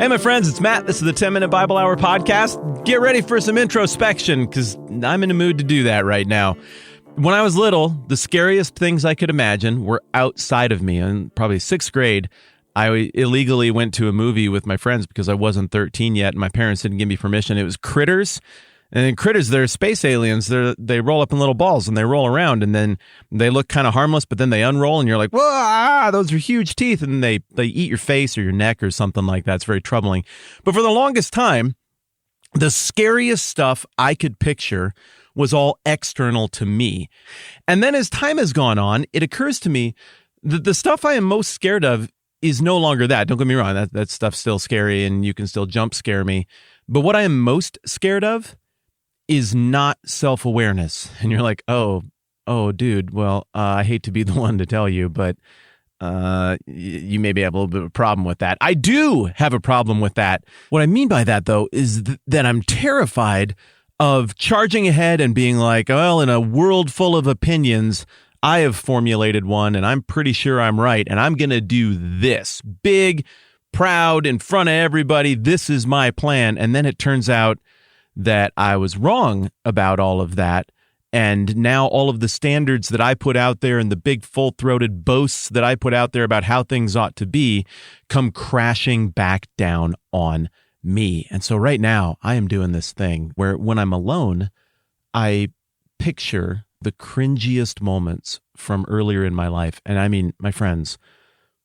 Hey, my friends, it's Matt. This is the 10-Minute Bible Hour podcast. Get ready for some introspection because I'm in the mood to do that right now. When I was little, the scariest things I could imagine were outside of me. In probably sixth grade, I illegally went to a movie with my friends because I wasn't 13 yet and my parents didn't give me permission. It was Critters. And in Critters, they're space aliens. They roll up in little balls and they roll around and then they look kind of harmless, but then they unroll and you're like, whoa, those are huge teeth. And they eat your face or your neck or something like that. It's very troubling. But for the longest time, the scariest stuff I could picture was all external to me. And then as time has gone on, it occurs to me that the stuff I am most scared of is no longer that. Don't get me wrong. That stuff's still scary and you can still jump scare me. But what I am most scared of is not self-awareness. And you're like, oh, dude, well, I hate to be the one to tell you, but you maybe have a little bit of a problem with that. I do have a problem with that. What I mean by that, though, is that I'm terrified of charging ahead and being like, well, in a world full of opinions, I have formulated one and I'm pretty sure I'm right. And I'm going to do this big, proud in front of everybody. This is my plan. And then it turns out that I was wrong about all of that. And now all of the standards that I put out there and the big full-throated boasts that I put out there about how things ought to be come crashing back down on me. And so right now I am doing this thing where when I'm alone, I picture the cringiest moments from earlier in my life. And I mean, my friends,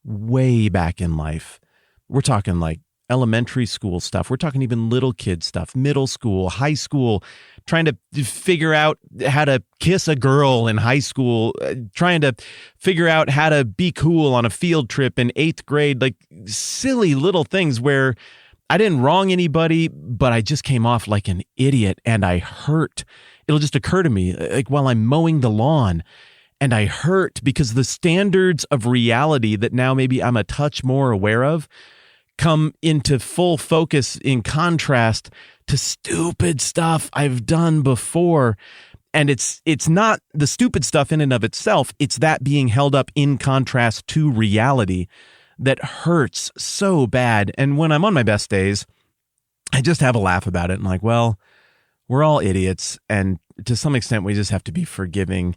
way back in life, we're talking like elementary school stuff. We're talking even little kid stuff, middle school, high school, trying to figure out how to kiss a girl in high school, trying to figure out how to be cool on a field trip in 8th grade, like silly little things where I didn't wrong anybody, but I just came off like an idiot and I hurt. It'll just occur to me like while I'm mowing the lawn and I hurt because the standards of reality that now maybe I'm a touch more aware of come into full focus in contrast to stupid stuff I've done before. And it's not the stupid stuff in and of itself. It's that being held up in contrast to reality that hurts so bad. And when I'm on my best days, I just have a laugh about it. And like, well, we're all idiots. And to some extent, we just have to be forgiving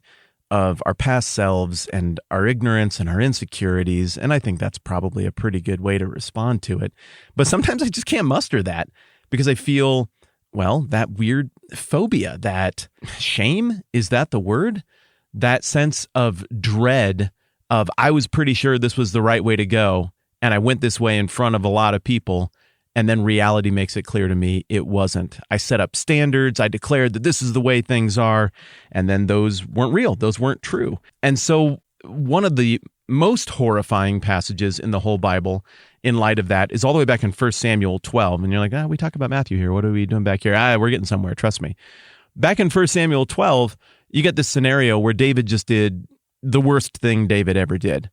of our past selves and our ignorance and our insecurities. And I think that's probably a pretty good way to respond to it. But sometimes I just can't muster that because I feel, well, that weird phobia, that shame, is that the word? That sense of dread of I was pretty sure this was the right way to go. And I went this way in front of a lot of people. And then reality makes it clear to me it wasn't. I set up standards. I declared that this is the way things are. And then those weren't real. Those weren't true. And so one of the most horrifying passages in the whole Bible in light of that is all the way back in 1 Samuel 12. And you're like, we talk about Matthew here. What are we doing back here? We're getting somewhere. Trust me. Back in 1 Samuel 12, you get this scenario where David just did the worst thing David ever did.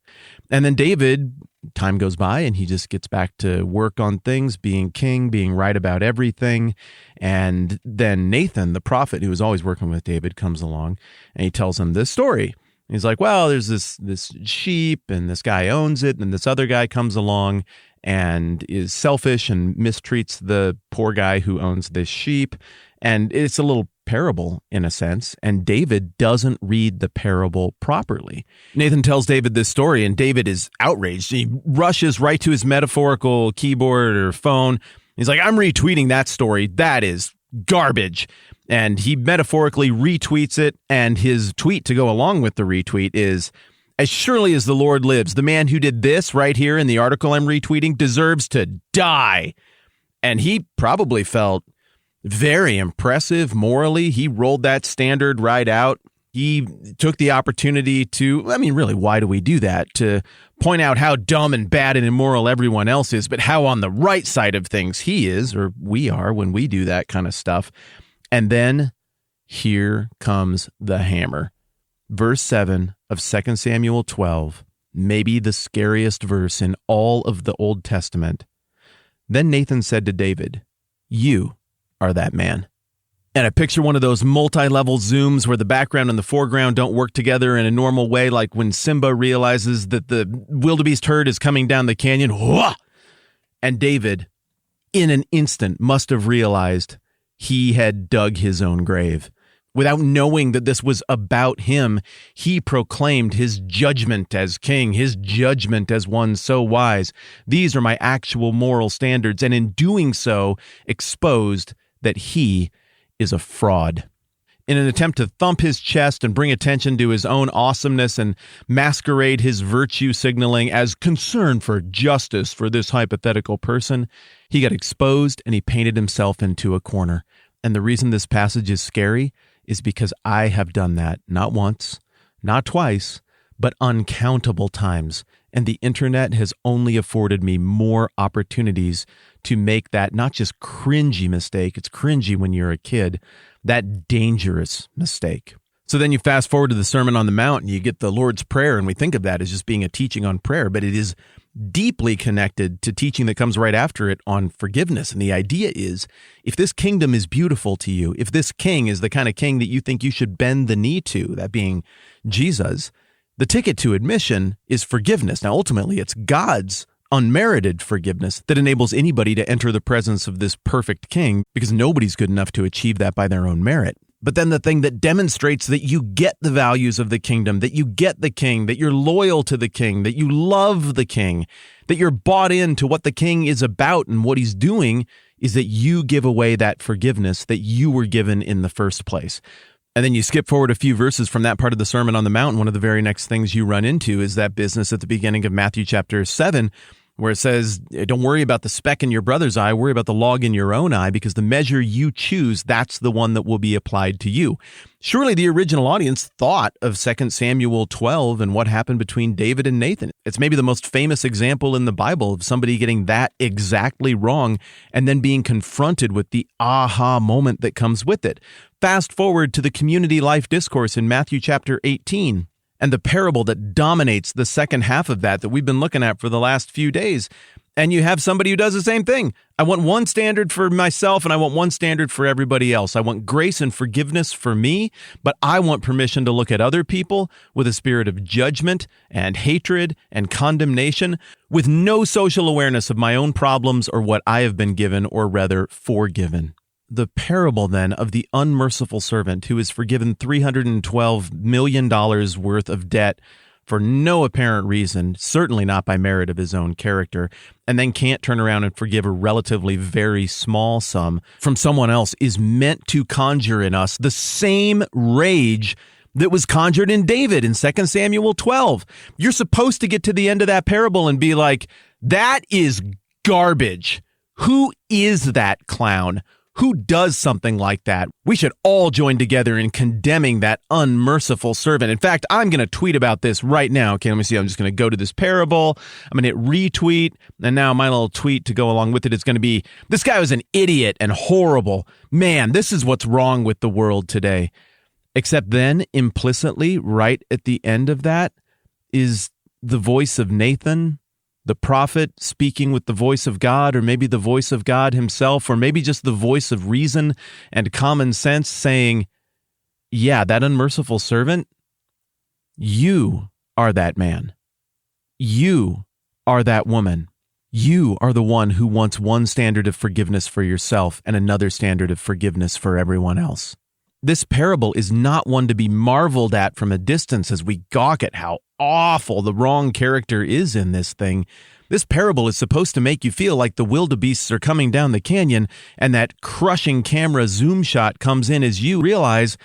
And then David, time goes by and he just gets back to work on things, being king, being right about everything. And then Nathan, the prophet who was always working with David, comes along and he tells him this story. He's like, well, there's this sheep and this guy owns it. And this other guy comes along and is selfish and mistreats the poor guy who owns this sheep. And it's a little parable in a sense, and David doesn't read the parable properly. Nathan tells David this story, and David is outraged. He rushes right to his metaphorical keyboard or phone. He's like, I'm retweeting that story. That is garbage. And he metaphorically retweets it, and his tweet to go along with the retweet is, as surely as the Lord lives, the man who did this right here in the article I'm retweeting deserves to die. And he probably felt very impressive morally. He rolled that standard right out. He took the opportunity to, really, why do we do that? To point out how dumb and bad and immoral everyone else is, but how on the right side of things he is, or we are when we do that kind of stuff. And then here comes the hammer. Verse 7 of 2 Samuel 12, maybe the scariest verse in all of the Old Testament. Then Nathan said to David, you are that man. And I picture one of those multi-level zooms where the background and the foreground don't work together in a normal way, like when Simba realizes that the wildebeest herd is coming down the canyon. Whoa! And David, in an instant must have realized he had dug his own grave. Without knowing that this was about him, he proclaimed his judgment as king, his judgment as one so wise. These are my actual moral standards, and in doing so, exposed that he is a fraud. In an attempt to thump his chest and bring attention to his own awesomeness and masquerade his virtue signaling as concern for justice for this hypothetical person, he got exposed and he painted himself into a corner. And the reason this passage is scary is because I have done that not once, not twice, but uncountable times. And the internet has only afforded me more opportunities to make that not just cringy mistake, it's cringy when you're a kid, that dangerous mistake. So then you fast forward to the Sermon on the Mount and you get the Lord's Prayer, and we think of that as just being a teaching on prayer, but it is deeply connected to teaching that comes right after it on forgiveness. And the idea is, if this kingdom is beautiful to you, if this king is the kind of king that you think you should bend the knee to, that being Jesus, the ticket to admission is forgiveness. Now, ultimately, it's God's unmerited forgiveness that enables anybody to enter the presence of this perfect king, because nobody's good enough to achieve that by their own merit. But then the thing that demonstrates that you get the values of the kingdom, that you get the king, that you're loyal to the king, that you love the king, that you're bought into what the king is about and what he's doing, is that you give away that forgiveness that you were given in the first place. And then you skip forward a few verses from that part of the Sermon on the Mount, and one of the very next things you run into is that business at the beginning of Matthew chapter 7, where it says, don't worry about the speck in your brother's eye, worry about the log in your own eye, because the measure you choose, that's the one that will be applied to you. Surely the original audience thought of 2 Samuel 12 and what happened between David and Nathan. It's maybe the most famous example in the Bible of somebody getting that exactly wrong and then being confronted with the aha moment that comes with it. Fast forward to the community life discourse in Matthew chapter 18. And the parable that dominates the second half of that we've been looking at for the last few days. And you have somebody who does the same thing. I want one standard for myself, and I want one standard for everybody else. I want grace and forgiveness for me, but I want permission to look at other people with a spirit of judgment and hatred and condemnation, with no social awareness of my own problems or what I have been given, or rather forgiven. The parable, then, of the unmerciful servant who is forgiven $312 million worth of debt for no apparent reason, certainly not by merit of his own character, and then can't turn around and forgive a relatively very small sum from someone else, is meant to conjure in us the same rage that was conjured in David in 2 Samuel 12. You're supposed to get to the end of that parable and be like, that is garbage. Who is that clown? Who does something like that? We should all join together in condemning that unmerciful servant. In fact, I'm going to tweet about this right now. Okay, let me see. I'm just going to go to this parable. I'm going to hit retweet. And now my little tweet to go along with it is going to be, this guy was an idiot and horrible. Man, this is what's wrong with the world today. Except then, implicitly, right at the end of that, is the voice of Nathan, the prophet, speaking with the voice of God, or maybe the voice of God himself, or maybe just the voice of reason and common sense, saying, yeah, that unmerciful servant, you are that man. You are that woman. You are the one who wants one standard of forgiveness for yourself and another standard of forgiveness for everyone else. This parable is not one to be marveled at from a distance as we gawk at how awful the wrong character is in this thing. This parable is supposed to make you feel like the wildebeests are coming down the canyon, and that crushing camera zoom shot comes in as you realize,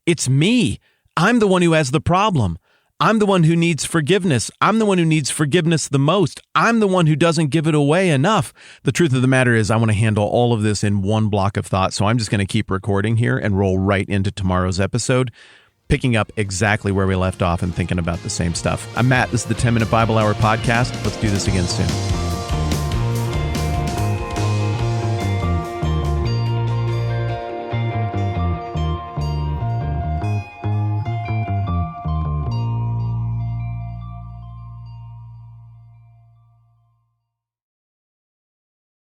it's me. I'm the one who has the problem. I'm the one who needs forgiveness. I'm the one who needs forgiveness the most. I'm the one who doesn't give it away enough. The truth of the matter is I want to handle all of this in one block of thought, so I'm just going to keep recording here and roll right into tomorrow's episode, picking up exactly where we left off and thinking about the same stuff. I'm Matt. This is the 10-Minute Bible Hour podcast. Let's do this again soon.